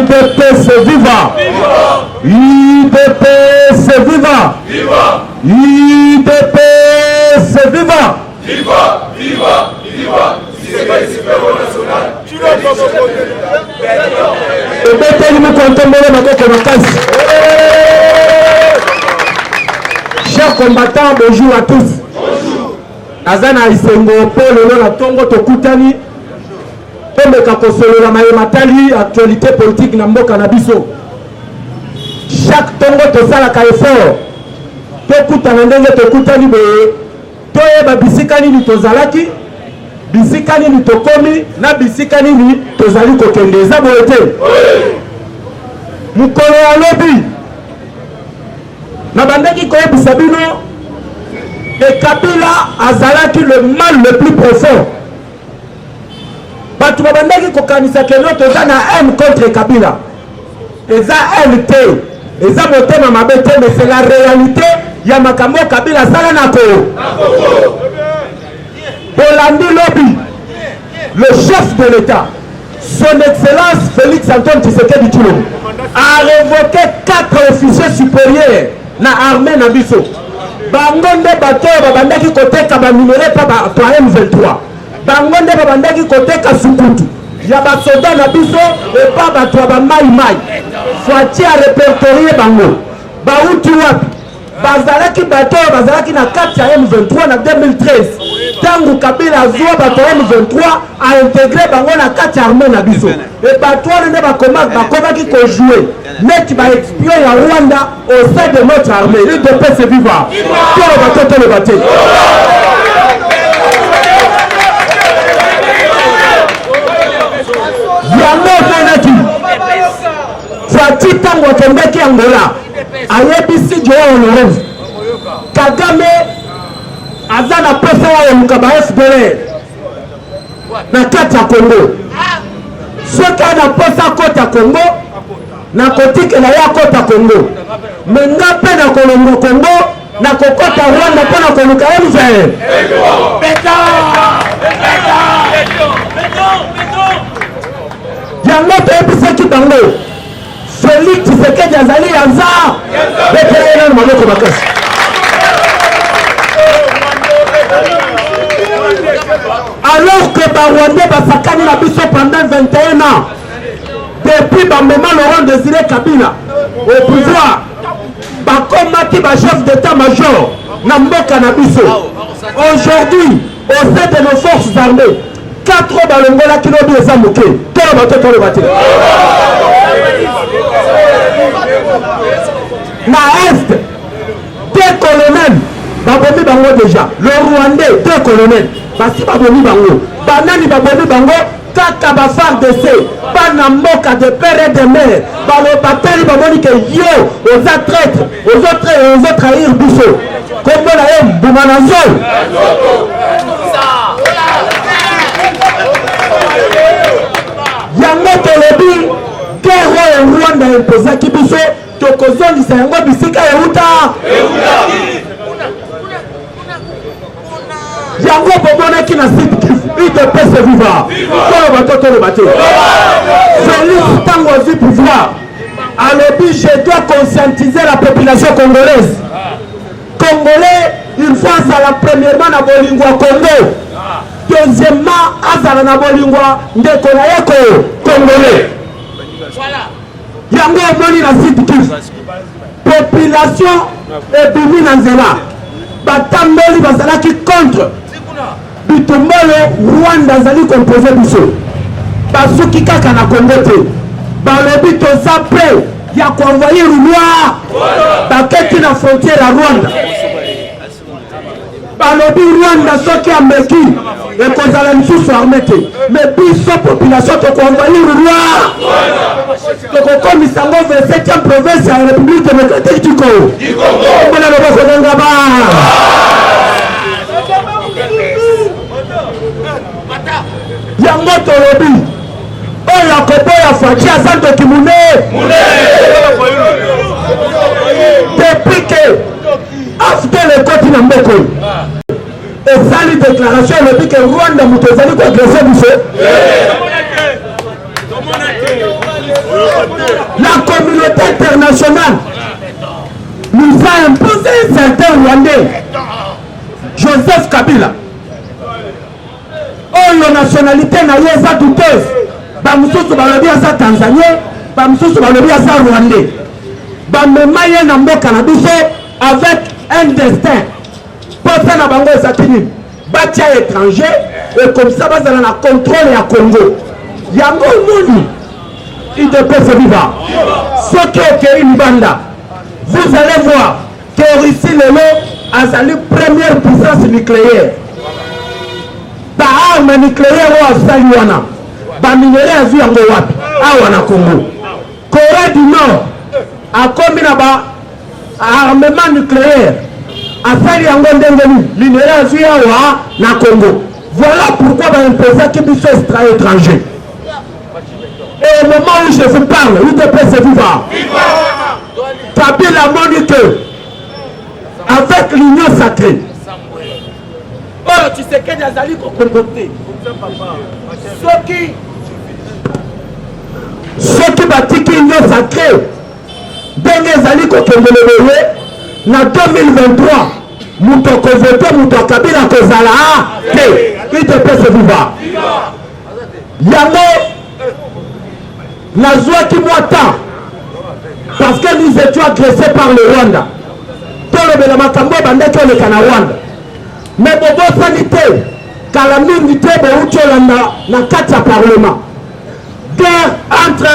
UDPS viva! UDPS viva! UDPS viva! Viva! Viva! Viva! Chers combattants, bonjour à tous. Azana Isengo Polo na Tongo Tokutani. Tomeka kosolo na mayematali actualité politique na mboka na biso. Chaque Tongo tosala ka effort. Tokutana ndenge tokutani be. Toyeba bisikani ni tozalaki. Bisikani ni tokomi na bisikani ni tozali kokende eza boete. Mukolo ya lobi na bandaki koyebisa bino et Kabila azalaki le mal le plus profond. Batu babandaki kokanisa kelo toza na M contre Kabila. Eza LT. Eza motema mabete mais c'est la réalité ya makambo Kabila sala nako. Bolandi Lobby, le chef de l'État, son excellence Félix Antoine Tshisekedi Tshilombo, a révoqué 4 officiers supérieurs na armée na biso. Bangonde bato babandaki koteka ba numéré pa ba M23. Bangonde babandaki koteka sukutu. Ya ba soda na biso et pa bato ba mai. Foati a répertorier bango. Ba uti wapi? Bazalaki bato bazalaki na 4 ya M23 na 2013. Tangu Kabila azwa bato M23 a intégré bango na 4 armée na biso. Et bato wana bakomaki ko jouer. Net ba espion ya Rwanda au sein de notre armée. UDPS viva. Tolo bato tolo baté. Yango nanaki. Fati tango kembeki Angola. Ayebisi Joao Honoré. Kagame azana pesa wa mukaba FDL na kati ya Congo. Soka na pesa kota Congo na kotike na ya kota Congo. Menga pe na kolongo Congo na kokota Rwanda pe na koluka MVL. Yango pe ebisa kibango. Félix Tshisekedi azali yanza. Betela na maloko bakasi. Alors que Rwandais basakani na biso pendant 21 ans, depuis le moment Laurent Désiré Kabila au pouvoir, bakomaki ba chef d'état-major na mboka na biso. Aujourd'hui, au sein de nos forces armées, 4 balongola kilobi eza moke. Tolo bato tolo bato. Na Est, 2 colonels babomi bango déjà. Le Rwandais, 2 colonels. Basi babomi bango. Banani babomi bango. Kaka ba FARDC. Bana mboka de père et de mère. Balo bateli baboni que yo. Aux traîtres. Aux autres trahir biso. Kombo na yo Bumanazo. Yango tolobi. Guerre en Rwanda imposaki biso. Tokozongisa yango bisika euta. Yango bomonaki na site Kivu. UDPS viva. Tolo bato tolo bato. Félix tango azwi pouvoir. Alobi je dois conscientiser la population congolaise. Congolais, il faut azala premièrement na bolingo ya Congo. Deuxièmement, azala na bolingo ndeko na yeko congolais. Voilà. Yango omoni na site Kivu. Population ebimi na nzela. Batambeli bazalaki contre. Bitumbolo Rwanda azali composé biso. Basuki kaka na Congo te. Balobi toza prêt ya kuenvoyer Rwanda. Baketi na frontière ya Rwanda. Balobi Rwanda soki ameki ekozala lisusu armée te. Mais biso population tokuenvoyer Rwanda. Tokokomisa ngo 27e province ya République démocratique du Congo. Mbona loboko ngaba. Yango tolobi oyo koboya Fatia Santo Kimune depuis que after le côté na mboko ezali déclaration lobi que Rwanda muto ezali ko agresser biso La communauté internationale nous a imposé un certain Rwandais, Joseph Kabila. Oyo nationalité na ye eza douteuse. Bamususu balobi aza Tanzanien, bamususu balobi aza Rwandais. Bamema ye na mboka na biso avec un destin. Posa na bango ezaki nini? Batia étranger et comme ça bazala na contrôle ya Congo. Yango moni IDPS viva. Soki okei Mbanda, vous allez voir que Russie lelo azali première puissance nucléaire. Ba arme nucléaire wa asali wana. Ba minere azu yango wapi? Awa na Congo. Corée du Nord akomi na ba armement nucléaire. Asali yango ndengeni minere azu yawa na Congo. Voilà pourquoi ba imposer que biso étranger. Et au moment où je vous parle, UDPS viva. Kabila moni que avec l'union sacrée. Oh, tu sais qu'il y a Zali Kokoboté. Ceux qui bâtissent l'union sacrée, Benge Zali Kokoboté, en 2023, Moutoko voté, Moutoko Kabila Kozala, UDPS viva. Yango, la joie qui m'attend, parce que nous étions agressés par le Rwanda. Tout le monde a dit que le Rwanda. Mais Bobo Sanité, calamité de la 4 Parlement. Guerre entre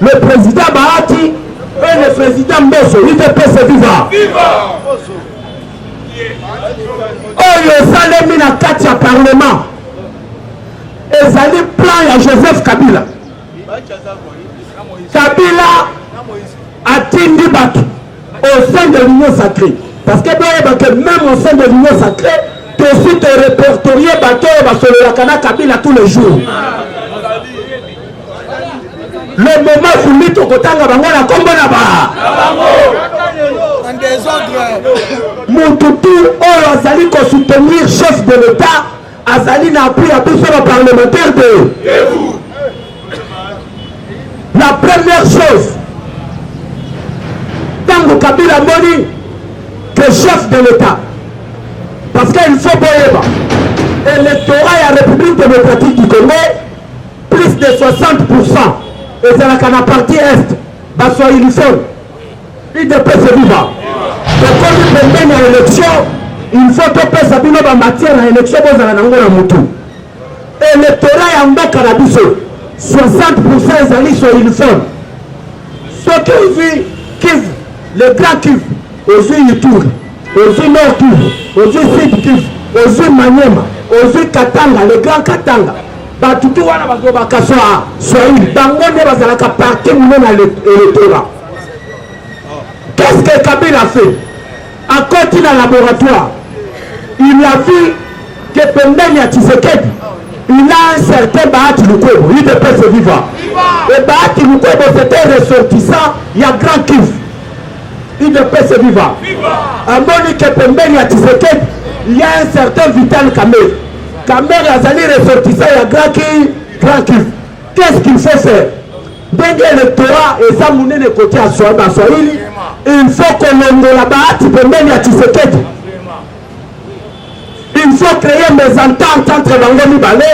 le président Bahati et le président Mbosso. UDPS viva. Oyo Salemi na 4 Parlement. Et ça dit plan à Joseph Kabila. Kabila a tindi battu au sein de l'union sacrée. Parce que même au sein de l'union sacrée, tu aussi te répertorier bateau sur le Lakana Kabila tous les jours. Le moment où nous sommes en Kombona en désordre. Moutoutou, on a allé soutenir chef de l'État, Azali n'a appris à tout sur le parlementaire de. La première chose, tant que Kabila Moni, que chef de l'État, parce qu'il faut boyeba, l'électorat et la République démocratique du Congo, plus de 60%, et c'est la partie Est, Bassoa Ilifon, IDPS viva. Donc quand il y a une élection, il faut que le Sabino va matière à l'élection pour la Nangola Moutou. L'électorat est en bas Canabiso. 60% des alliés sont uniformes. Ceux qui ont vu Kiv, le grand Kiv, aux yeux Ituri, aux yeux Nord Kiv, aux yeux Sud Kiv, aux yeux Maniema, aux yeux Katanga, le grand Katanga. Batutu wana bagoba kaswa Swahili. Bangonde bazalaka parti mounon à l'électorat. Qu'est-ce que Kabila a fait? À côté d'un laboratoire, il a vu que Pembeni Tshisekedi, il a un certain Bahati Lukwebo, il peut se vivre. Et Bahati Lukwebo, c'était ressortissant, il y a grand kiff. Il peut se vivre. À Monique Pembeni Tshisekedi, il y a un certain Vital Kamer. Kamer Azali ressortissant, il y a grand kiff. Qu'est-ce qu'il faut faire? Bengue électorat et ça mouné le côté à Swahili. Il faut que l'on la Bahati Pembeni Tshisekedi. Il faut créer mes ententes entre Bango Balé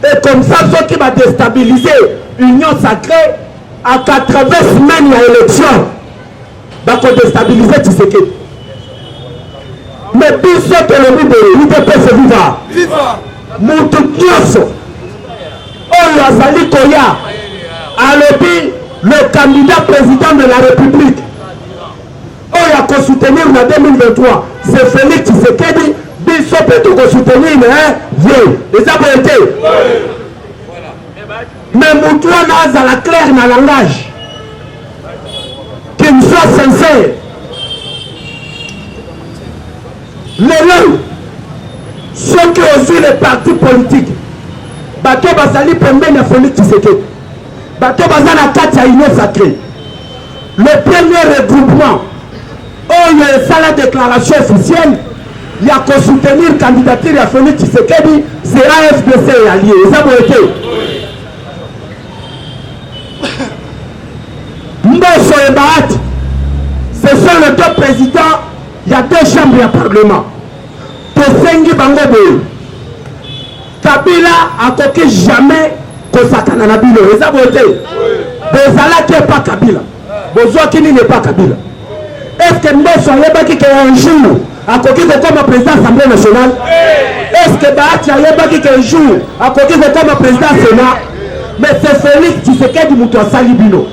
et comme ça, ceux qui va déstabiliser l'union sacrée à 80 semaines à l'élection, va déstabiliser Tshisekedi. Mais puis ceux que le monde il peut se vivre. Viva! Moutoukios, Oyo Azali Koya, Alobi, le candidat président de la République. Oyo a soutenir en 2023, c'est Félix Tshisekedi. Biso peut te soutenir, vieux. Les abonnés. Mais Moutouana a la claire dans le langage. Qu'il soit sincère. Les ceux qui ont vu les partis politiques, Bato Bazali Pembeni Félix Tshisekedi. Bato Bazana Katia Union Sacrée. Le premier regroupement, où il y a la déclaration officielle. Il y a qu'à soutenir la candidature à Félix Tshisekedi, c'est AFDC et allié. Vous avez été. et Baat, ce sont les deux présidents, il y a deux chambres du Parlement. Tosengi Bango Boy. Kabila a toqué jamais Kosakana Nabilo. Vous avez voté. Bozala qui n'est pas Kabila. Bozoa qui n'est pas Kabila. Est-ce que nous sommes qui un jour à côté de comme président de l'Assemblée nationale? Est-ce que Baat a un jour à côté de comme président du Sénat? Mais c'est Félix Tshisekedi Moutou Salibino.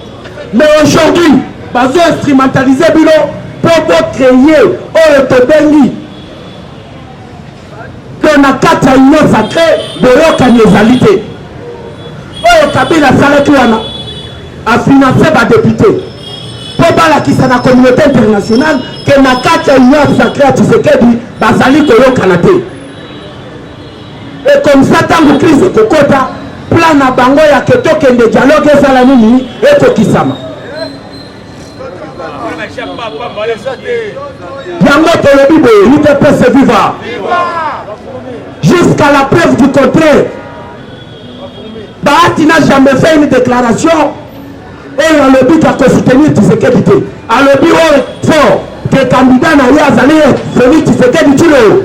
Mais aujourd'hui, bazo instrumentaliser Bilo pour créer Oyotobengi. On a 4 unions sacrées de l'organisalité. Oyo Kabila Salatuana a financé ma député. Pour la la communauté internationale, que na 4 unions sacrées à Tshisekedi, Bazali Koyo Kanate. Et comme ça, tant que crise de Kokota, plan na bango ya ketoke de dialogue et salamini et Kokisama. Yango Tolobibo, l'UDPS viva. Jusqu'à la preuve du contraire. Baati n'a jamais fait une déclaration et a le but à soutenir Tshisekedi. A le but fort que le candidat n'a pas allé Félix Tshisekedi Tshilombo.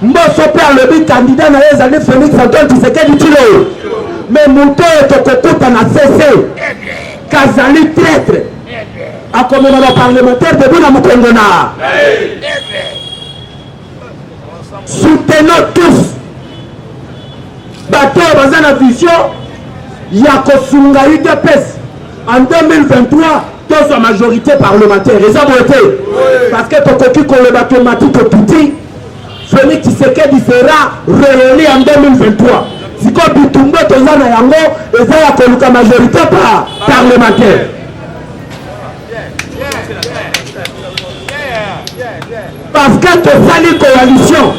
Mbosope a le but candidat n'a pas allé Félix Antoine Tshisekedi Tshilombo. Mais Mouto est au Kokota n'a cessé. Kazali traître. A comme le parlementaire de Bouna Moukongona. Soutenons tous. Bateau Bazana Vision, Yakosunga UDPS. En 2023, tous en majorité parlementaire. Ils ont voté. Parce que Tokoki Kole mathématique au petit, Félix Tshisekedi sera réélu en 2023. Si comme Bitumbo Tozana Yango, et ça y a la majorité parlementaire. Parce que tu sali coalition.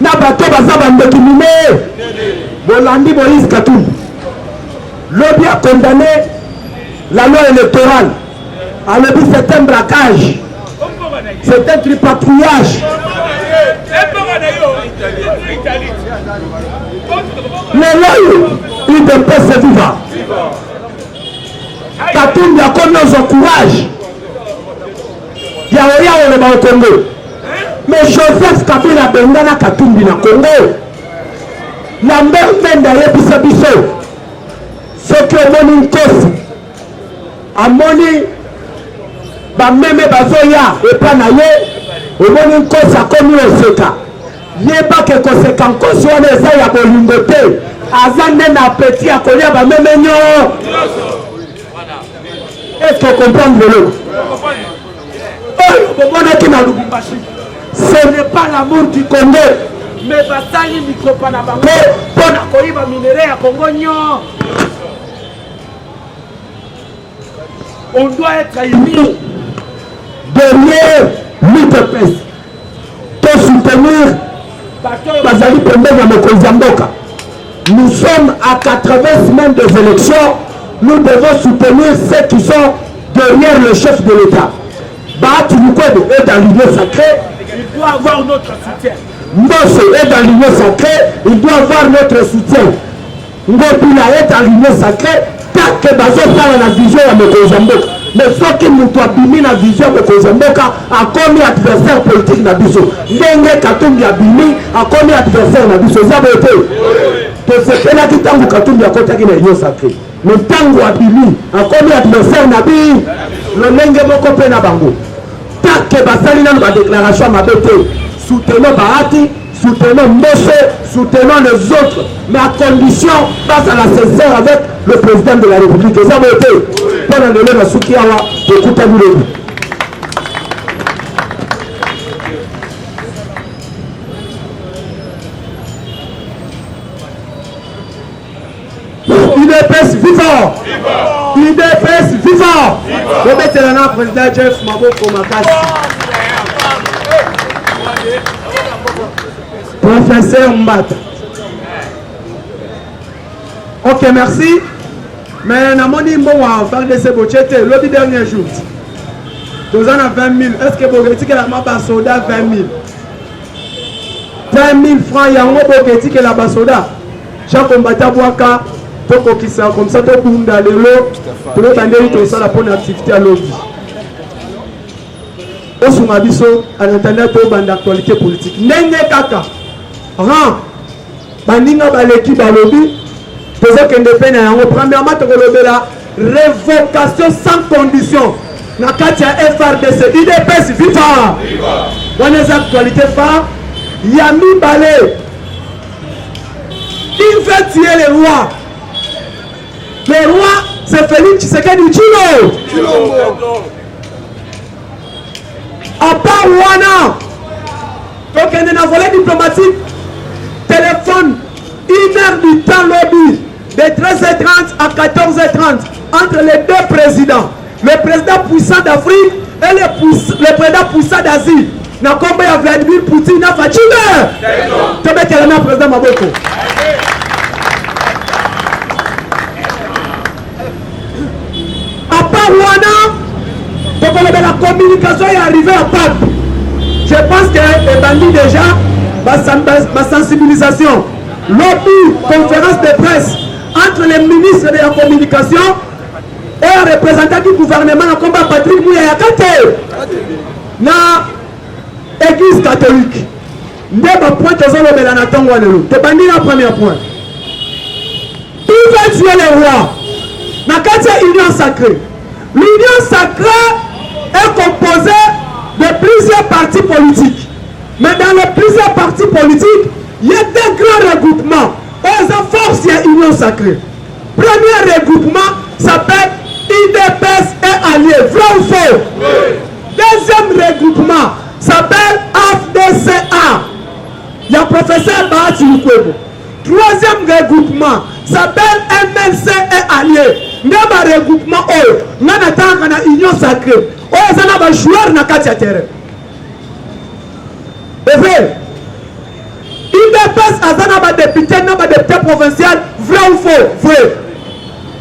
Na bato bazaba ndekimine. Bolandi Moïse Katumbi. Lobby a condamné la loi électorale. À le but c'est un braquage. C'est un tripatouillage. Les lois, ils ne peuvent se vivre. Katumbi a connu son courage. Il y a rien au Congo. Mais Joseph Kabila Bengana Katumbi na Congo. Lambert Menda Yebisa Biso. Ce qui est mon incosse. Amoni Bameme Bazoya et Panaye. Et mon incosse a connu au Seka. Yeba que conséquent caution les ailes à Bolingote. Azane na petit à Kolia Bameme Nyo. Est-ce qu'on comprend le lot? Ce n'est pas l'amour du Congo, mais Basali Mikropanabango pour la Koïba minérale à Congo. On doit être unis derrière l'UDPS pour soutenir Bazali Pembe Mokozamboka. Nous sommes à 80 semaines des élections. Nous devons soutenir ceux qui sont derrière le chef de l'État. Baat Mukwebe est dans l'union sacrée, il doit avoir notre soutien. Mbosso est dans l'union sacrée, il doit avoir notre soutien. Ngopila est dans l'union sacrée, tant que Bazo parle la vision à Mokozamboka. Mais ceux qui nous doivent bimi la vision de Mokozamboka a commis adversaire politique na biso. Ndenge Katumbi a bimi a commis adversaire na biso. Ça veut dire que c'est là qui tangu Katumbi a côté qui est l'union sacrée. Mais tangu a bimi a commis adversaire na biso. Le lenge moko pe na bango. Que Basali dans la déclaration m'a bêté. Soutenons Baati, soutenons Mbosso, soutenons les autres, mais à condition face à la sincère avec le président de la République. Et ça va être pendant le lien à Soukiawa de Koutaboulou. UDPS vivant! UDPS vivant! Je vais mettre le président Jeff Maboko Makasi. Professeur Mbata. Ok, merci. Mais nous avons dit que nous avons fait le dernier jour. Nous avons 20 000. Est-ce que vous avez dit que la soldat 20 000? 20 000 francs, il y a un peu de la soda. Jean Kombata Bouaka. Donc, qui ça comme ça, tout le monde a le lot. Tout le monde a la bonne activité à l'autre. Au Soumabiso, en attendant tout le d'actualité politique. Nene Kaka. Ran. Bandinga Baleki Balobi. Pour que nous premièrement, la révocation sans condition. Na Katia FRDC, IDPS, viva! Dans les actualités phares, Yami Balé. Il veut tuer les rois. Le roi, c'est Félix Tshisekedi Tshilombo. À part Wana, donc il y a un volet diplomatique, téléphone, 1 heure du temps lobby, de 13h30 à 14h30, entre les deux présidents. Le président puissant d'Afrique et le président puissant d'Asie. Na combat ya Vladimir Poutine na Fatime. Tobe kelana président Maboko. À part Wana, donc la communication est arrivée à Pape. Je pense que les bandits déjà, ma sensibilisation, lobby, conférence de presse entre les ministres de la communication et un représentant du gouvernement en combat Patrick Mouya Yakate na église catholique. Ndeba point aux hommes de la Natango Alelo. Te bandit la première point. Tout va tuer les rois. Na Katia union sacrée. L'union sacrée est composée de plusieurs partis politiques. Mais dans les plusieurs partis politiques, il y a des grands regroupements. Aux forces, il y a union sacrée. Premier regroupement s'appelle IDPS et Alliés. Vrai ou faux? Oui. Deuxième regroupement s'appelle AFDCA. Il y a professeur Bahati Lukwebo. Troisième regroupement s'appelle MLC et Alliés. Nous avons un regroupement. Nous avons une union sacrée. Nous avons un joueur dans le terrain. C'est vrai. IDPS a un député provincial. Vrai ou faux? Vrai.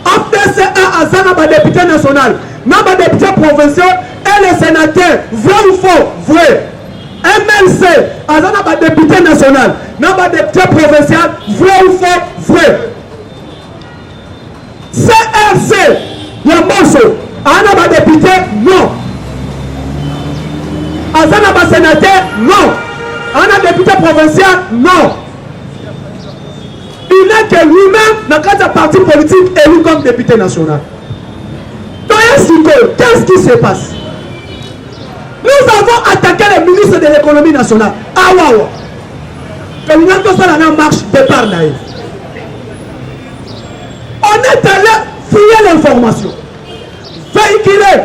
AFDCA a un député national. Nous avons un député provincial et les sénateurs. Vrai ou faux? Vrai. MLC a un député national. Nous avons un député provincial. Vrai ou faux? Vrai. CRC, Yamoso, un député, non. Un sénateur, non. Un député provincial, non. Il n'est que lui-même, dans le parti politique, élu comme député national. Donc, qu'est-ce qui se passe? Nous avons attaqué le ministre de l'économie nationale. Ah, waouh! Le ministre de la marche départ d'ailleurs. On est allé fouiller l'information, véhiculer,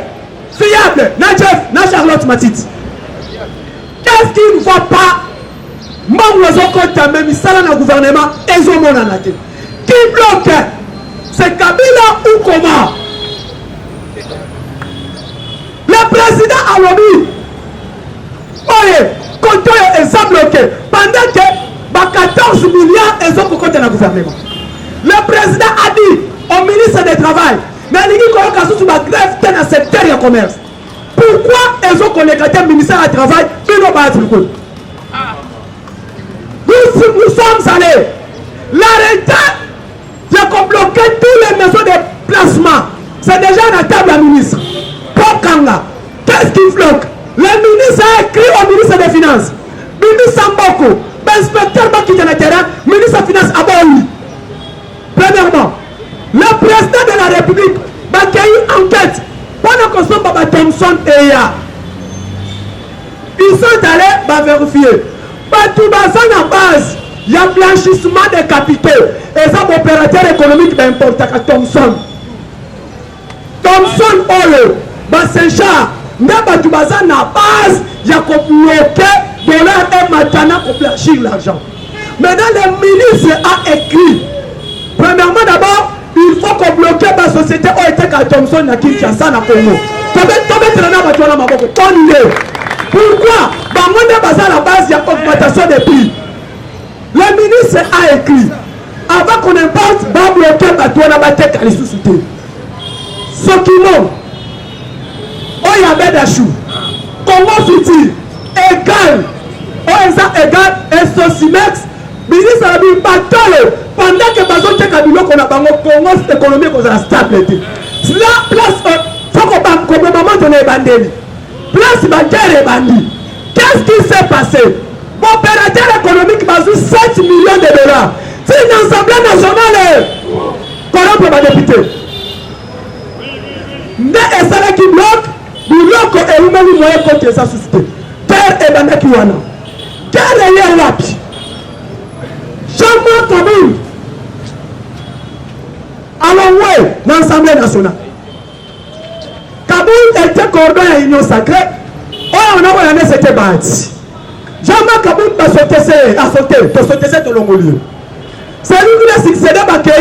fiable, na Charlotte Matite. Qu'est-ce qui ne va pas? Même le gouvernement, ils ont mon anaté. Qui bloque? C'est Kabila ou comment? Le président a lobby. Oye, quand ils sont bloqués, pendant que 14 milliards, ils ont côté le gouvernement. Le président a dit au ministre du Travail, mais il dit qu'il y a une grève dans le secteur du commerce. Pourquoi ils ont connecté le ministère du Travail? Nous sommes allés. L'arrêté de bloquer toutes les maisons de placement. C'est déjà à la table à ministre. Pour Kanga, qu'est-ce qui bloque? Le ministre a écrit au ministre des Finances. Ministre Samboko, l'inspecteur qui est dans le terrain, ministre des Finances a bon. Premièrement, le président de la République va accueillir enquête pendant qu'on soit Baba Thompson et Ya. Ils sont allés vérifier. Tout dans la base, il y a blanchissement des capitaux. Et ça, opérateur économique d'important à Thompson. Thompson, Olo, Saint-Charles, n'a tout dans la base, il y a bloqué dollar et matana pour blanchir l'argent. Maintenant, le ministre a écrit. Premièrement, d'abord, il faut qu'on bloque la société où était à Thompson à Kinshasa, à Congo. Pourquoi? À la base, il y a augmentation des prix. Le ministre a écrit avant qu'on importe, va bloquer la tête à l'issue. Sokimo, Oyabé Dachou, Congo Fiti, égal, Oeza égal, et Sosimex, ministre a dit pendant que Bazo Teka Biloko na bango Congo économie qu'on a stable. Là place faut qu'on moment donné bandeli. Place bancaire et bandit. Qu'est-ce qui s'est passé? Opérateur économique Bazou 7 millions de dollars. C'est une assemblée nationale. Corrompre ma député. Mais et ça qui bloque, Biloko et Oumeli moyen contre sa société. Terre et bandaki wana. Quel est l'appui? Jean-Marc Kaboul. Alors ouais, l'Assemblée nationale. Kaboul était coordonné à l'Union sacrée. Oh, on a regardé c'était bâti. Jean-Marc Kaboul a sauté cette Longolio. C'est lui qui a succédé à Bakei.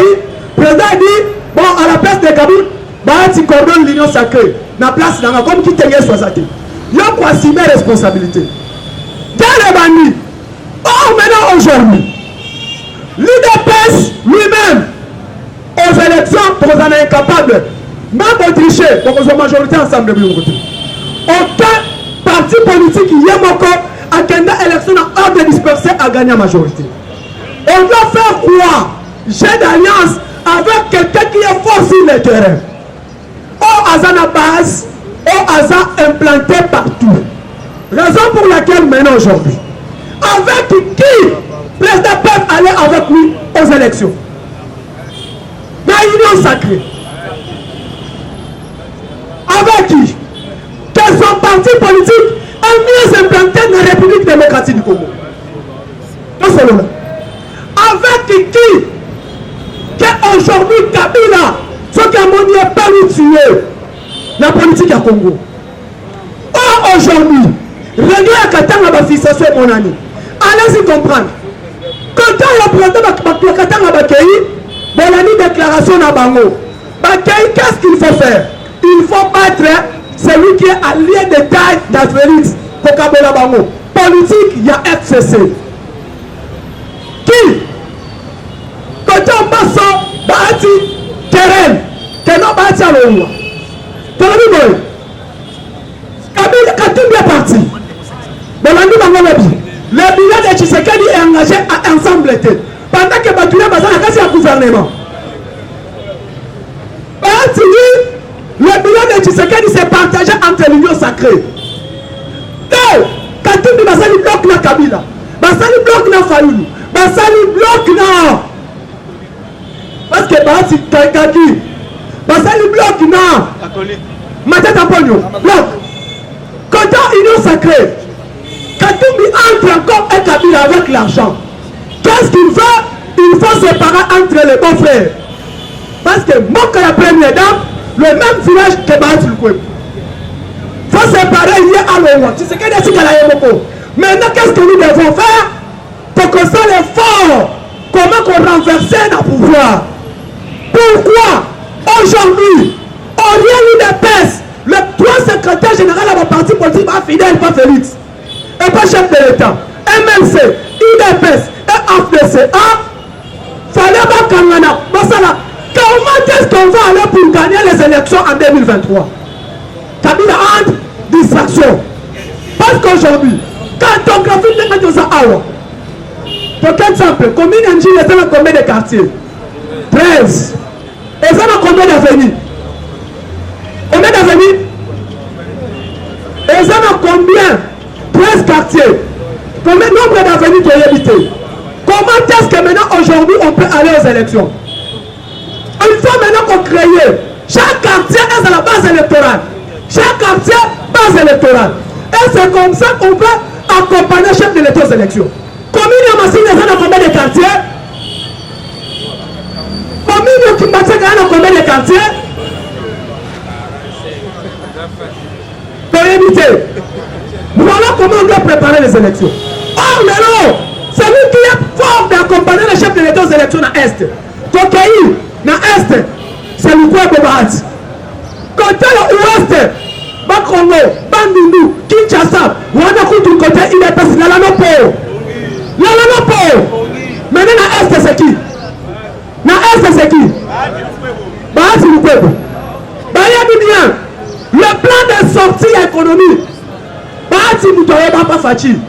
Le président a dit, bon, à la place de Kaboul, bâti coordonne l'Union sacrée. La place, comme qui tenait 60. Il y a quoi si mes responsabilités. Dans les bandits. Oh, maintenant aujourd'hui. L'UDPS lui-même, aux élections, pour qu'on en est incapable, même au tricher, pour qu'on soit majorité ensemble de l'autre. Aucun parti politique qui y a encore à Kenda élection en ordre de disperser à gagner la majorité. On doit faire quoi? J'ai d'alliance avec quelqu'un qui est fort sur le terrain. Au hasard à base, au hasard implanté partout. Raison pour laquelle maintenant aujourd'hui, avec qui le président peut aller avec lui aux élections? Dans l'Union sacrée. Avec qui? Que son parti politique est mieux implanté dans la République démocratique du Congo. Non seulement. Avec qui? Qu'aujourd'hui Kabila, ce qui n'est pas lui tuer la politique à Congo. Or aujourd'hui, réglez à Katanga ma fixation mon ami. Allez-y comprendre. Quand on a présenté Katanga Bakei, bon la déclaration à Bango. Bakei, qu'est-ce qu'il faut faire? Il faut battre celui qui est allié de taille d'Afélix pour Kabola Bango. Politique, il y a FCC. Qui? Quand on passe Bahati, Keren, Kenon Bahati à l'Oua. Kabila Katumbi est parti. Bolandi Bango Lebi. Le bilan de Tshisekedi est engagé à ensemble. Pendant que Bakuna Bazan a cassé le gouvernement. Bahati dit, le bilan de Tshisekedi s'est partagé entre l'Union sacrée. Donc, Katumbi Bazali bloque na Kabila. Bazali bloque na Fayoulou. Bazali bloque na. Parce que Bahati Kaki. Bazali bloque na. Matata Pogno. Bloque. Quand l'Union sacrée, Katumbi entre encore un Kabila avec l'argent. Qu'est-ce qu'il fait? Il faut séparer entre les beaux frères. Parce que moi, quand la première dame, le même village que Bahati Lukwebo. Il faut séparer lié à l'Oua. Tu sais qu'il y a des Yemoko. Maintenant, qu'est-ce que nous devons faire pour que ça soit fort? Comment qu'on renverse le pouvoir? Pourquoi aujourd'hui, au lieu de l'UDPS, le 3 secrétaires général à mon parti politique va fidèle, pas Félix, et pas chef de l'État, MLC, UDPS et AFDCA, fallait pas Kangana. Comment est-ce qu'on va aller pour gagner les élections en 2023? Kabila entre distraction. Parce qu'aujourd'hui, cartographie de Mediosa Awa, pour quel exemple, combien d'engins sont dans combien de quartiers? 13. Et ça dans combien d'avenues? Combien d'avenues? Et ça dans combien? 13 quartiers. Combien de nombre d'avenues tu as habité? Comment est-ce que maintenant aujourd'hui on peut aller aux élections? Il faut maintenant qu'on crée. Chaque quartier est à la base électorale. Chaque quartier, base électorale. Et c'est comme ça qu'on peut accompagner le chef de l'État aux élections. Combien de machines dans combien de quartiers? Combien de Kimbatsé dans combien de quartiers? Pour éviter. Voilà comment on doit préparer les élections. Oh mais non! C'est lui qui est fort d'accompagner le chef de l'État aux élections à Est. Kokéi, dans Est, c'est le quoi de Bahati. Côté Ouest, Bakongo, Bandundu, Kinshasa, Wanakutu côté il est passé là non pour. Maintenant dans Est c'est qui? Dans Est c'est qui? Bahati Lukwebo. Bahati le plan de sortie économique. Bahati Lukwebo pas facile.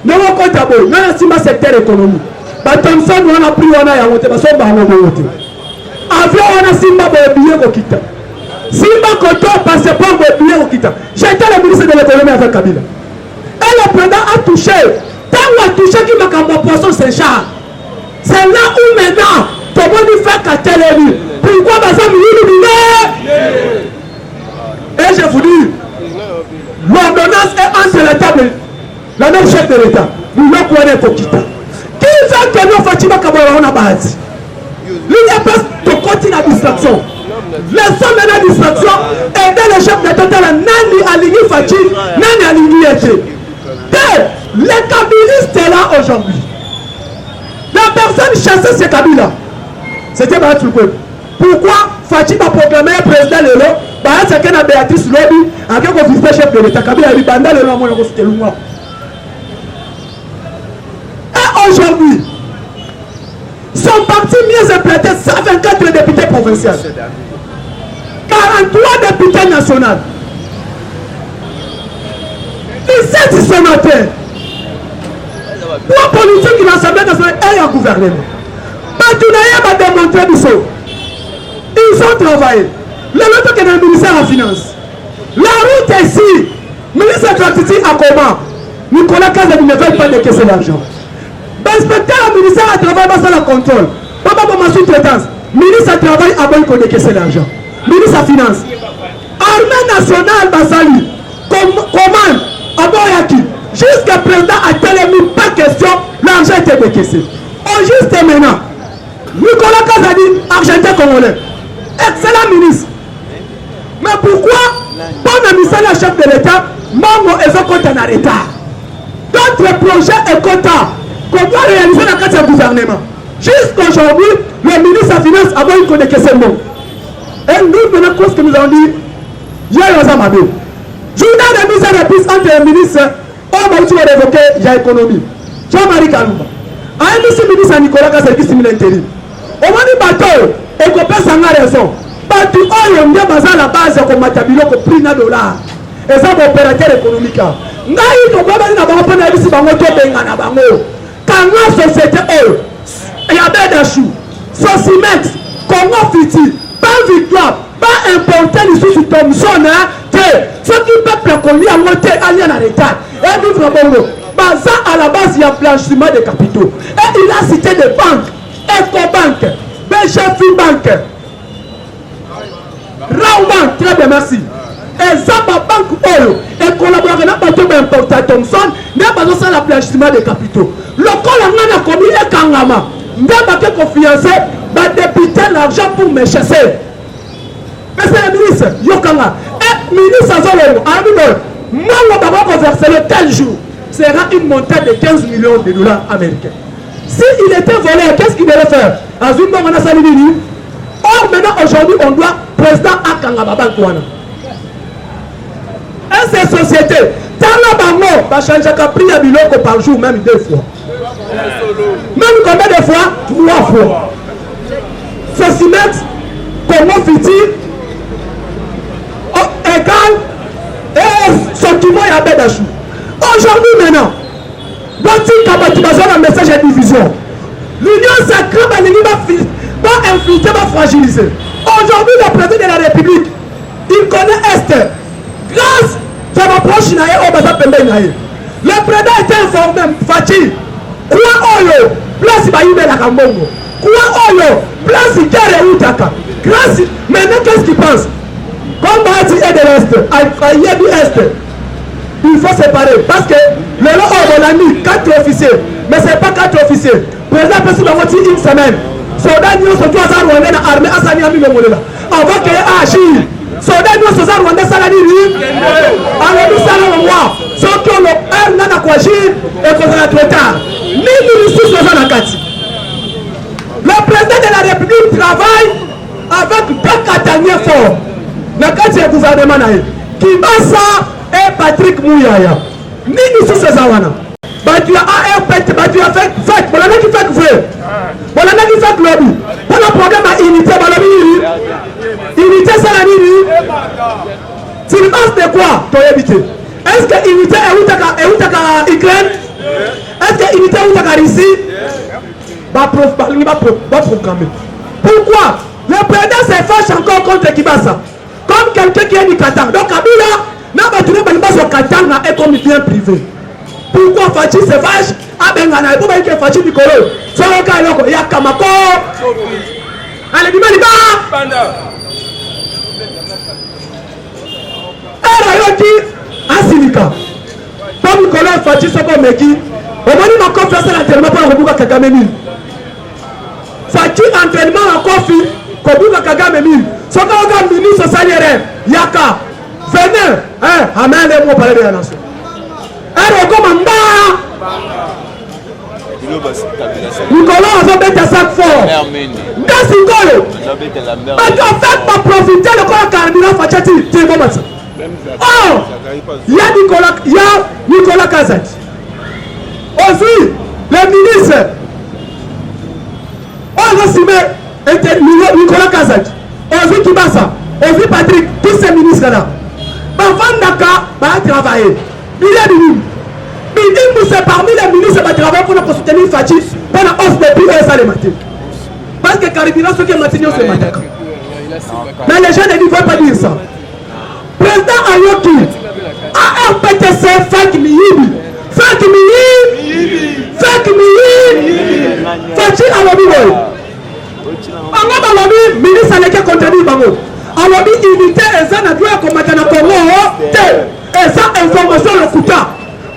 Nous avons compté à bout, nous avons un secteur économique. Thompson on a pris on a yaote basomba ngomote avion on a simba bobiye kokita simba koto passeport bobiye kokita j'étais le ministre de l'économie avec Kabila et le président a touché tant a touché qui m'a comme poisson Saint-Charles c'est là où maintenant tout le monde fait Katelemi pourquoi basam et je vous dis l'ordonnance est entre la table la même chef de l'État nous le connaissons kokita qui fait que nous faisons la base. Il n'y a pas de continuer la distraction. Laissons maintenant la distraction et aider le chef de l'État Nani Aligny Fachi, Nani Aligny Ete. Les Kabilistes là aujourd'hui. La personne chassée c'est Kabila. C'était battre le peuple. Pourquoi Fachi va proclamer président Lelo? C'est qu'il y a Béatrice Lobi, avec un vice-chef de l'État. Kabila a dit Banda Lelo, moi je suis loin. Aujourd'hui, son parti mieux implanté 124 députés provinciaux, 43 députés nationaux, 17 sénateurs, 3 politiques de l'Assemblée nationale et un gouvernement. Batounaïa va démontrer du saut. Ils ont travaillé. Le lot qui est dans le ministère de la Finance. La route est ici. Le ministère de l'Agriculture à comment Nicolas Kazan ne veut pas décaisser l'argent. Inspecteur du ministère à travail dans le contrôle. Papa pour ma sous-traitance. Ministre à travail à bon qu'on décaisse l'argent. Ministre à finance. Armée nationale Basali. Commande à Boyaki. Jusqu'à présent à Télémi, pas question, l'argent était décaissé. Au juste maintenant, Nicolas Kazadi, argentin congolais. Excellent ministre. Mais pourquoi pas le ministère de chef de l'État, Mango et Zokota en retard. D'autres projets et quotas qu'on doit réaliser dans le cadre du gouvernement. Jusqu'aujourd'hui, le ministre de la Finance a voulu qu'on décaisse le mot. Et nous, maintenant, ce que nous avons dit, il y a un Zamabé. Journal de mise en réponse entre le ministre, on va toujours évoquer l'économie. Jean-Marie Kalumba. Un ministre Nicolas Kassel qui simule l'intérim. Au moment du bateau, et qu'on peut s'en raison. Bateau, on y a besoin la base comme matabilo que prix na dollar. Et ça, c'est opérateur économique. Ngai to baba na bango na bisi bango to benga na bango. Kanga société il y a des chou. Socimex, Congo Fiti, pas victoire, pas importer les sous Thomson ceux qui peuvent qu'on y a monté allié en retard. Et nous bongo. Ça à la base il y a blanchiment de capitaux. Et il a cité des banques, Ecobank, BGF Bank, Raobank, très bien merci. Et Zamba Bank Oyo, et collaborer n'a pas tout importer Thomson, n'a pas besoin de blanchiment de capitaux. Le col a commis les Kangama, n'a pas de confiance, va députer l'argent pour me chasser. Monsieur le ministre, Yokanga, et ministre Azolo, Armino, moi, on va converser le tel jour. Sera une montée de 15 millions de dollars américains. S'il était volé, qu'est-ce qu'il devait faire? Or, maintenant, aujourd'hui, on doit président Akanga Bankouana. Et ces sociétés, Talabango va changer de prix à biloko par jour, même 2 fois. Même combien de fois? 3 fois. Socimex, Congo Fiti, égal, et sentiment et abedachou. Aujourd'hui maintenant, un message à division. L'Union sacrée va infiltrer, va fragiliser. Aujourd'hui, le président de la République, il connaît Est. Grâce à ma proche, le président était informé, Fatih. Quoi Oyo, place Baïbe la Kambongo. Quoi Oyo, place Kere Utaka. Grâce, maintenant qu'est-ce qu'il pense? Comme Bati est de l'Est, Aïebi Est. Il faut séparer parce que le lot on a mis 4 officiers, mais ce n'est pas 4 officiers. Président peut se faire une semaine. Soldat nous sont tous à Rwanda, l'armée à Sani Ami Momolela. Avant qu'il y ait Achille, soldat nous sont à Rwanda, Salani, alors nous allons voir. Ceux qui ont le n'a quoi agir et qu'on a trop tard. Ni nous sommes à Kati. Le président de la République travaille avec 2 Kataniers forts. Le Kati gouvernement qui va ça. Et Patrick Mouyaya. Ni nous sommes ces awana. Tu as ARPT, tu as fait fête. Voilà qui fait vrai. Voilà qui fait lobby. Pas le problème à unité. Unité, c'est la nuit. Tu penses de quoi? Tu as évité. Est-ce que unité est où tu as Ukraine? Est-ce que unité est où tu as Russie? va programmer. Pourquoi? Le président se fâche encore contre Kibasa. Comme quelqu'un qui est du Qatar. Donc Kabila, n'a pas tourné par Qatar est comme bien privé. Pourquoi Fachi se fâche? Ah ben, il faut que Fachi du Colo. Soit le cas, il y a Kamako. Allez, dis-moi, Asilika. Comme Nicolas Fachi Soko Meki, au moment où on fait ça l'entraînement pour le Kobuka Kagame 1000. Fachi entraînement en Kofi, Kobuka Kagame 1000. Soko Oga ministre salaire, Yaka, venez, amène les mots parler de la nation. Recommanda. Nicolas a fait à chaque fois. Merci Nicolas. Mais tu as fait pas profiter de quoi carburant Fachati. C'est bon ça. Oh, il y a Nicolas Kazak. Aussi, le ministre. On a signé Nicolas Kazak. Aussi Kibasa. Aussi Patrick. Tous ces ministres-là. Avant Naka va travailler. Il y a des ministres. C'est parmi les ministres qui travaillent pour nous soutenir Fachi pour la hausse des prix et ça les matin. Parce que carburant, ceux qui ont maintenu ce matin. Mais les gens ne veulent pas dire ça. Président Ayoki a RPTC fake miyibi. Fake miyibi. Fake miyibi. Fachi alobi boy. Anga balobi ministre aleke contredire bango. Alobi unité eza na droit combattre na Congo. Et ça information le kuta.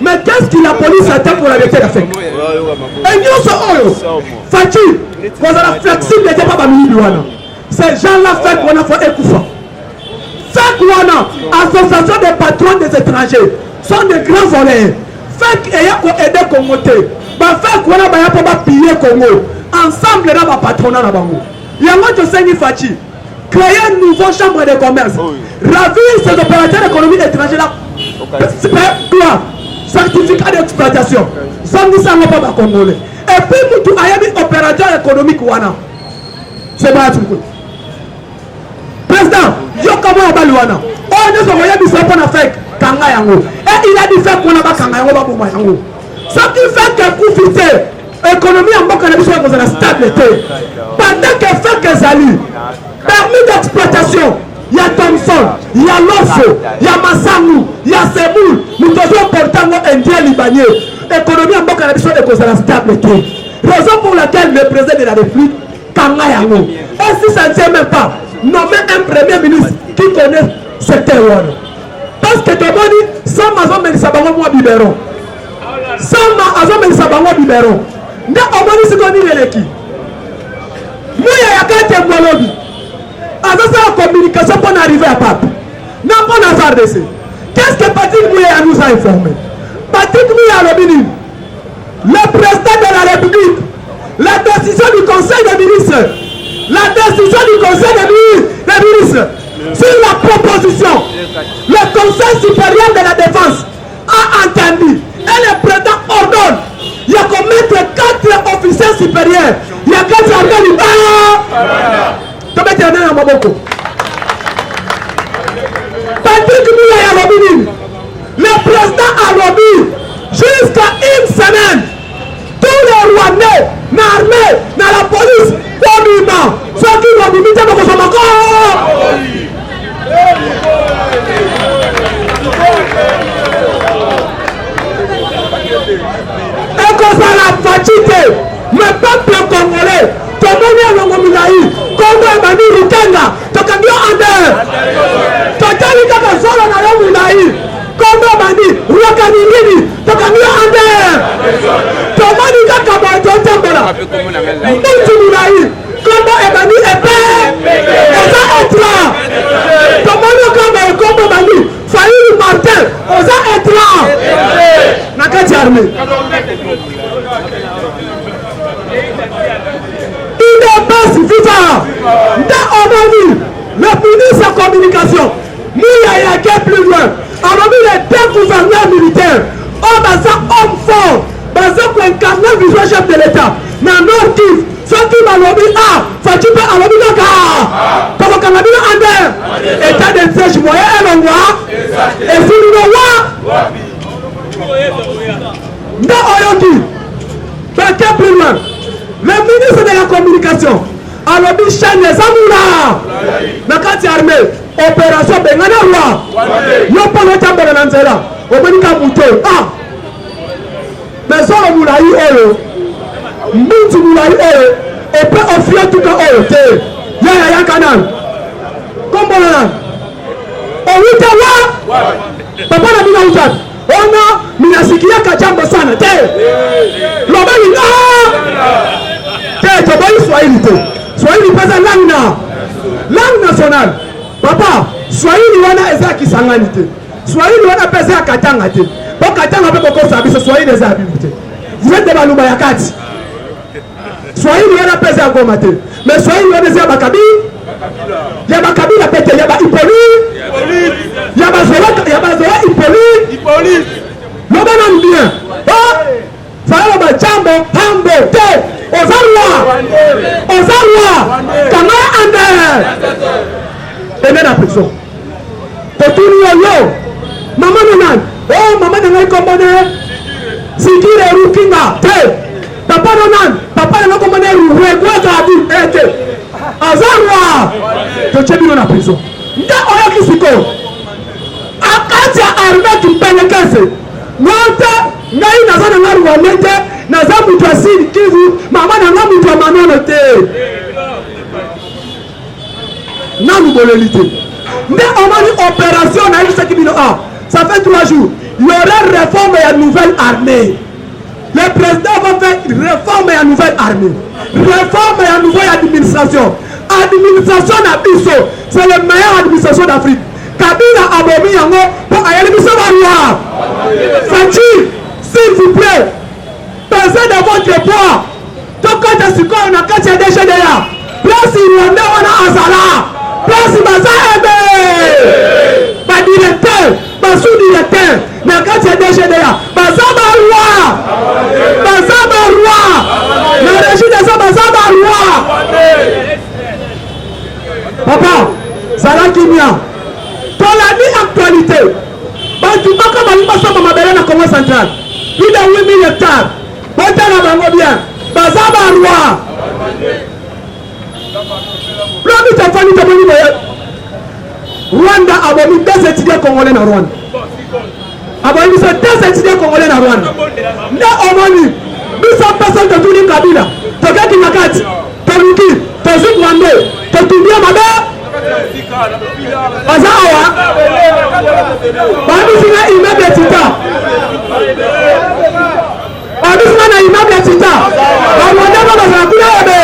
Mais qu'est-ce que la police attend pour arrêter la fake? Et nous sommes Fachi, vous avez flexible n'était pas miyibi wana. Ces gens-là fake wana faut écouter. Fake wana, association des patrons des étrangers, sont des grands voleurs. Fake ayant aidé Congo. Fake wana ba y'a pas piller Congo. Ensemble là ba patronat na bango. Yango to sengi Fachi. Créer une nouvelle chambre de commerce. Ravir ces opérateurs économiques étrangers là. Quoi? Certificat d'exploitation. Zangi ça n'a pas congolais. Et puis mutu ayabi opérateur économique wana. C'est pas tout. Président, Yokamo Abaluana. On ne se voyait du sapon à faire Kanga Yango. Et il a dit faire qu'on a pas Kanga Yango Babou Yango. Ça qui fait que profiter l'économie en banque de dans la stabilité. Pendant que fait que Zali, permis d'exploitation, il y a Thompson, il y a Losso, il y a Massanou, il y a Semoul, nous devons porter nos Indiens libanais. L'économie en banque de la stabilité. Raison pour laquelle le président de la République, Kanga Yango. Et si ça ne tient même pas, nommer un premier ministre qui connaît ce terroir. Parce que tu as dit, sans maison, mais ça va moi biberon. Sans maison, mais ça va moi biberon. N'a pas dit ce qu'on dit de l'équipe. Moi, il y a qu'un témoignage. Avec sa communication pour arriver à Pape. N'a pas hasard de ça. Qu'est-ce que Patrick Mouya nous a informé? Patrick Mouya a le le président de la République, la décision du Conseil des ministres. La décision du Conseil des ministres sur la proposition, le Conseil supérieur de la défense a entendu et le président ordonne. Il y a qu'on mettre 4 officiers supérieurs. Il y a 4 armées du Patrick Mouya a lobby. Le président a lobby jusqu'à une semaine. Tous les Rwandais, l'armée, la police, dominant. Ceux qui vont limiter nos consommateurs. Et comme ça la fatigue, le peuple congolais, tout le monde est dans le Minaï, Congo et Mani Rukanga, tout le monde est en terre. Tout le monde est dans le Minaï, Congo et Mani Rukanga, tout le monde est en terre. Tout le monde est dans le Minaï, Congo et Mani est paix. Et ça est là. Tout le monde est dans Congo et Mani, Faïl Martin, on va être là. Nakati armée. Il n'est pas suffisant. Dans Omani, le ministre de la communication, nous y a été plus loin. Omani, les 2 gouverneurs militaires, on a ça homme fort, basé pour incarner le visuel chef de l'État. Mais non, qui ceux qui m'ont lobby, faut-il pas à lobby d'accord? Pour qu'on a mis en l'air, état de siège moyen, et l'on voit, et si nous le voyons, dans Oyoki, plus loin, le kati armée opération bengana roi yo pona tambala na nzela obenika muto mais solo mulai oyo mbuntu mulai oyo epe ofia tuka oyo te yaya yankanan kombolana owita wa papa na bina utat ona minasikia kajambo sana te lobani te toboyi Swahili te Swahili pesa langue nationale papa Swahili wana eza kisangani te Swahili wana pesa ya katanga te po katanga pe boko sabiso Swahili eza bibu te vous êtes de baluba ya kati Swahili wana pesa ya goma te mais Swahili wana eza ya bakabila pete ya ba Hippolyte ya bazola Hippolyte lobana mbien fala ba jambo hambo te ozarwa kama ande ene na prison totuni yo mama nanan mama nangai kombone sikire rukinga te papa nanan papa nangai kombone ruregwa gadi ete azarwa tochebino na prison nda oyo kisiko akati arme kimpelekese note ngai nazana ngaru walete naza mutu asili Kivu mama na nga mutu amanono te nanu boleli te nde omoni opération na yebisa kibino ça fait 3 jours il y aura réforme ya nouvelle armée le président va faire réforme ya nouvelle armée réforme ya nouvelle administration na biso c'est le meilleur administration d'Afrique Kabila abomi yango po ayeli biso barwa Fachi s'il vous plaît pesez de votre poids tokota sikoyo na kati ya DGDA place Rwanda wana azala place baza ebe badirecteur basous-directeur na kati ya DGDA baza barwa na régie de ça baza barwa papa zala kimia tolandi actualité bantu baka balingi basomba mabele na Congo central plus de 8000 hectares botala bango bien baza barwa lobi tofani tomoni boye Rwanda abomi 2 étudiants congolais na Rwanda abomi biso 2 étudiants congolais na Rwanda nde omoni biso personne totuni Kabila tokeki na kati toluki tozik Rwanda totumbia mabe baza awa babisina immeuble tita babisina na immeuble tita barwanda bazala kuna ebe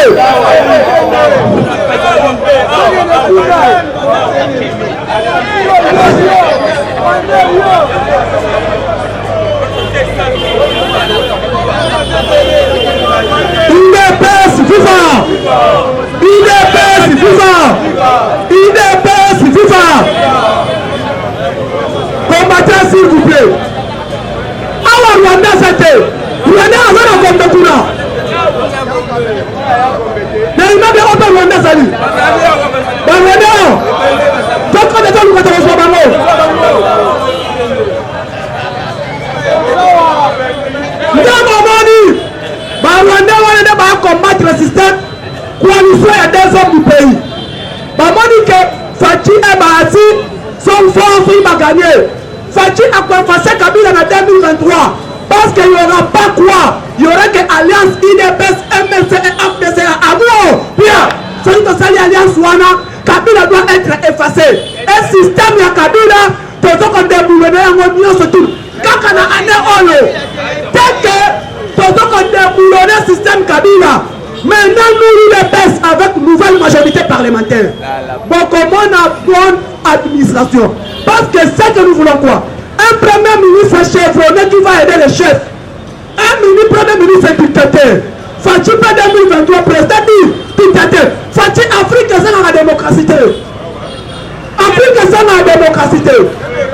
UDPS viva! UDPS viva! UDPS viva! Combattez s'il vous plaît. Awa Rwanda c'était. Rwanda azana kombe kuna. Na imabe opa Rwanda sali. Ba Rwanda. Toko de tolu kata kwa bango. Ndama mani. Ba Rwanda wana ba combattre le système coalition ya 2 hommes du pays. Ba mani que Fachi et Bahati sont forts pour gagner. Fachi a confessé Kabila en 2023 parce qu'il n'y aura pas quoi. Il y aura que Alliance IDPS, MLC et AFDC à amour. Bien, celui qui s'allie Alliance Wana, Kabila doit être effacé. Un système ya Kabila, tout ce qu'on déboulonne en union se tout. Quand on a un olo, dès que tout ce qu'on déboulonne le système Kabila, maintenant nous les baisse avec nouvelle majorité parlementaire. Bon, comment on a bonne administration? Parce que c'est que nous voulons quoi? Un premier ministre chevronné qui va aider les chefs. Un premier ministre dictateur. Fachi pas 2023 président dictateur. Fachi Afrique c'est la démocratie. Afrique c'est la démocratie.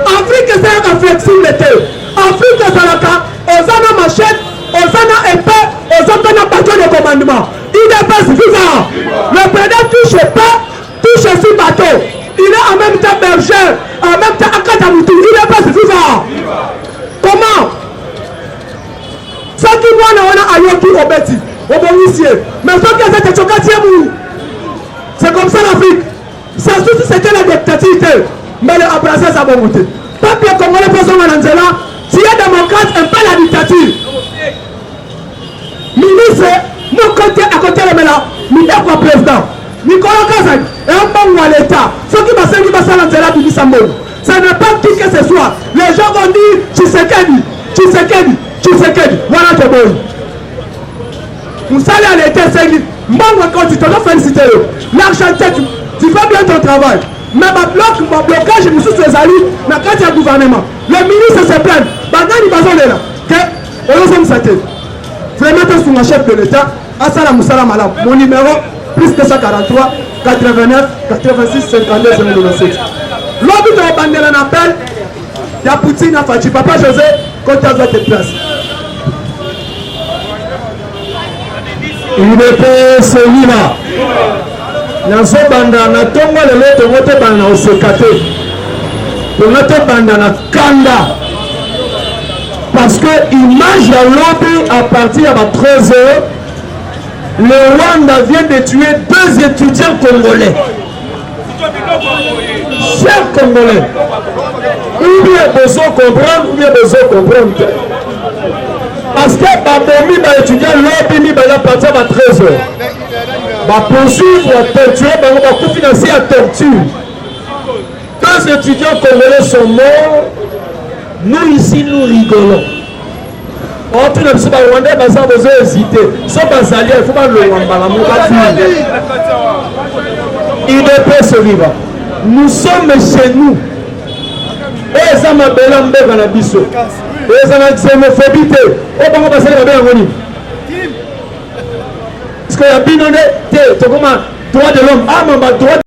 Afrique c'est la flexibilité. Afrique c'est la cas. Osana machette, osana épée, osana bateau de commandement. Il est pas suffisant. Le président touche pas, touche sur bateau. Il est en même temps berger, en même temps Akatamutu. Il est pas suffisant. Comment? Ce qui voit a ayoki obeti, obonisier. Mais ce qui est chokatiemou. C'est comme ça l'Afrique. Ça suffit c'était la dictature, mais le abrasé sa bonté. Peuple congolais peut s'en aller là. Si les démocrates n'aiment pas la dictature, ministre, mon côté à côté de là, ministre quoi président, Nicolas Kazak et un bon à l'État. Ceux qui passent qui passent à l'Anzela du Bissambon. Ça n'est pas qui que ce soit. Les gens vont dire Tshisekedi, Tshisekedi, Tshisekedi. Voilà que bon. Vous savez à l'État, c'est que moi quand tu te dois féliciter. L'argent, tu fais bien ton travail. Mais ma blocage, je me suis fait saluer dans le cadre du gouvernement. Le ministre se plaint. Bandani Bazon est là. On a dit vraiment sur ma chef de l'État, Assala Moussala Malam. Mon numéro, plus que 143, 89, 86, 52, 097. L'objet de la bandera n'appelle, il y a Poutine à Fati. Papa José, quand tu as besoin de place. Il était celui-là. Nazo banda na tongo le leto mote banda osekate. Tomato banda na kanda. Parce que image ya lobby à partir de 13 heures, le Rwanda vient de tuer 2 étudiants congolais. Chers Congolais, ou bien besoin comprendre, ou bien besoin comprendre. Parce que babomi ba étudiant lobby ba à partir de 13 heures. Va poursuivre, va torturer, va financer la torture. 2 étudiants congolais sont morts. Nous ici, nous rigolons. On tourne sur le Rwanda, on a besoin d'hésiter. Sans Bazalia, il faut pas le Rwanda. Il ne peut se vivre. Nous sommes chez nous. Et ça m'a belle en belle dans la biseau. Et ça m'a xénophobie. Et comment passer la belle en Rwanda? Parce qu'il y a bien droit de l'homme. Ah, mais droit